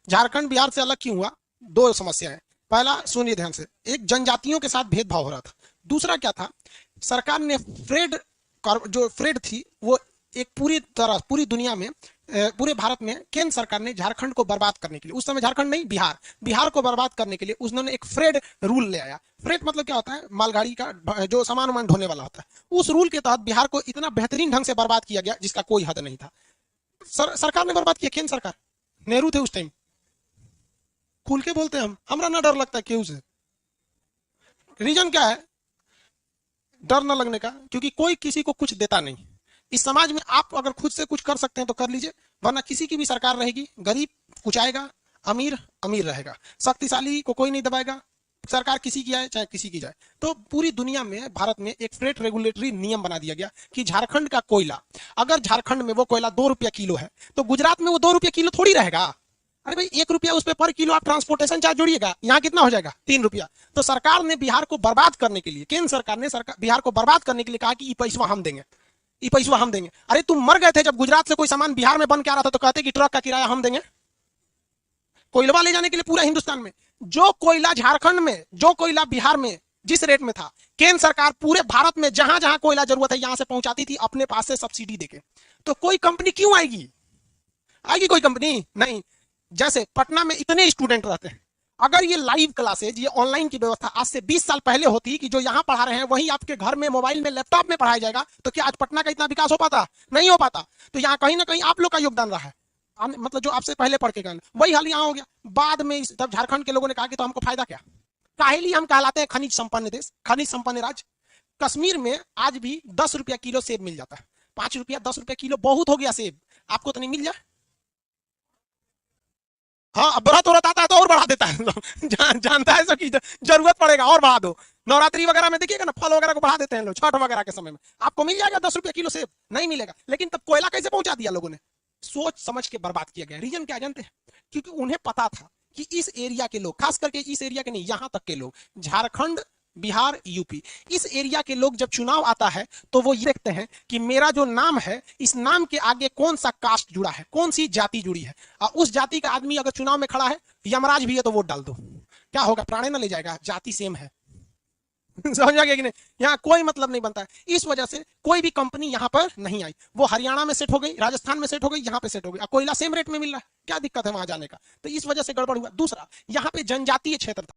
झारखंड बिहार से अलग क्यों हुआ? दो समस्याएं। पहला, सुनिए ध्यान से, एक जनजातियों के साथ भेदभाव हो रहा था। दूसरा क्या था, सरकार ने जो फ्रेड थी वो एक पूरी दुनिया में, पूरे भारत में केंद्र सरकार ने झारखंड को बर्बाद करने के लिए, उस समय झारखंड नहीं, बिहार को बर्बाद करने के लिए उन्होंने एक फ्रेड रूल ले आया। फ्रेड मतलब क्या होता है? मालगाड़ी का जो सामान वामान ढोने वाला होता है। उस रूल के तहत बिहार को इतना बेहतरीन ढंग से बर्बाद किया गया जिसका कोई हद नहीं था। सरकार ने बर्बाद किया, केंद्र सरकार, नेहरू थे उस टाइम। खुल के बोलते हैं हम, हमरा ना डर लगता है केहू से। रीजन क्या है डर न लगने का? क्योंकि कोई किसी को कुछ देता नहीं। इस समाज में आप अगर खुद से कुछ कर सकते हैं तो कर लीजिए, वरना किसी की भी सरकार रहेगी, गरीब कुचाएगा, अमीर अमीर रहेगा, शक्तिशाली को कोई नहीं दबाएगा, सरकार किसी की आए चाहे किसी की जाए। तो पूरी दुनिया में, भारत में एक फ्रेट रेगुलेटरी नियम बना दिया गया कि झारखंड का कोयला, अगर झारखंड में वो कोयला 2 रुपया किलो है तो गुजरात में वो 2 रुपया किलो थोड़ी रहेगा। अरे भाई 1 रुपया उस पर पर किलो आप ट्रांसपोर्टेशन चार्ज जोड़िएगा, यहाँ कितना हो जाएगा? 3 रुपया। तो सरकार ने बिहार को बर्बाद करने के लिए, केंद्र सरकार ने बिहार को बर्बाद करने के लिए कहा कि ये पैसा हम देंगे, ये पैसा हम देंगे। अरे तुम मर गए थे जब गुजरात से कोई सामान बिहार में बन के आ रहा था तो कहते कि ट्रक का किराया हम देंगे। कोयला ले जाने के लिए पूरा हिंदुस्तान में, जो कोयला झारखंड में, जो कोयला बिहार में जिस रेट में था, केंद्र सरकार पूरे भारत में जहां जहां कोयला जरूरत है यहां से पहुंचाती थी अपने पास से सब्सिडी देके। तो कोई कंपनी क्यों आएगी? आएगी कोई कंपनी? नहीं। जैसे पटना में इतने स्टूडेंट रहते हैं, अगर ये लाइव क्लासेज, ये ऑनलाइन की व्यवस्था आज से 20 साल पहले होती कि जो यहां पढ़ा रहे हैं वही आपके घर में, मोबाइल में, लैपटॉप में पढ़ाया जाएगा, तो क्या आज पटना का इतना विकास हो पाता? नहीं हो पाता। तो यहाँ कहीं ना कहीं आप लोग का योगदान रहा है, मतलब जो आपसे पहले पढ़ के गए वही हाल यहाँ हो गया। बाद में तब झारखंड के लोगों ने कहा कि तो हमको फायदा क्या? काहेली हम कहलाते हैं खनिज संपन्न देश, खनिज संपन्न राज्य। कश्मीर में आज भी 10 रुपया किलो सेब मिल जाता है। 5 रुपया 10 रुपया किलो बहुत हो गया सेब, आपको तो नहीं मिल जाए? हाँ, व्रत व्रत आता है तो और बढ़ा देता है जानता है कि जरूरत पड़ेगा और बढ़ा दो। नवरात्रि वगैरह में देखिएगा ना, फल वगैरह को बढ़ा देते हैं लोग, छठ वगैरह के समय में। आपको मिल जाएगा 10 रुपया किलो सेब? नहीं मिलेगा। लेकिन तब कोयला कैसे पहुंचा दिया लोगों ने? सोच समझ के बर्बाद किया गया। रीजन क्या जानते हैं? क्योंकि उन्हें पता था कि इस एरिया के लोग, खास करके इस एरिया के नहीं, यहां तक के लोग, झारखंड, बिहार, यूपी, इस एरिया के लोग जब चुनाव आता है तो वो ये देखते हैं कि मेरा जो नाम है, इस नाम के आगे कौन सा कास्ट जुड़ा है, कौन सी जाति जुड़ी है। और उस जाति का आदमी अगर चुनाव में खड़ा है, यमराज भी है तो वोट डाल दो, क्या होगा? प्राणे ना ले जाएगा, जाति सेम है समझ गया कि नहीं? यहाँ कोई मतलब नहीं बनता है। इस वजह से कोई भी कंपनी यहाँ पर नहीं आई। वो हरियाणा में सेट हो गई, राजस्थान में सेट हो गई, यहाँ पे सेट हो गई। कोयला सेम रेट में मिल रहा है, क्या दिक्कत है वहां जाने का? तो इस वजह से गड़बड़ हुआ। दूसरा, यहाँ पे जनजातीय क्षेत्र था।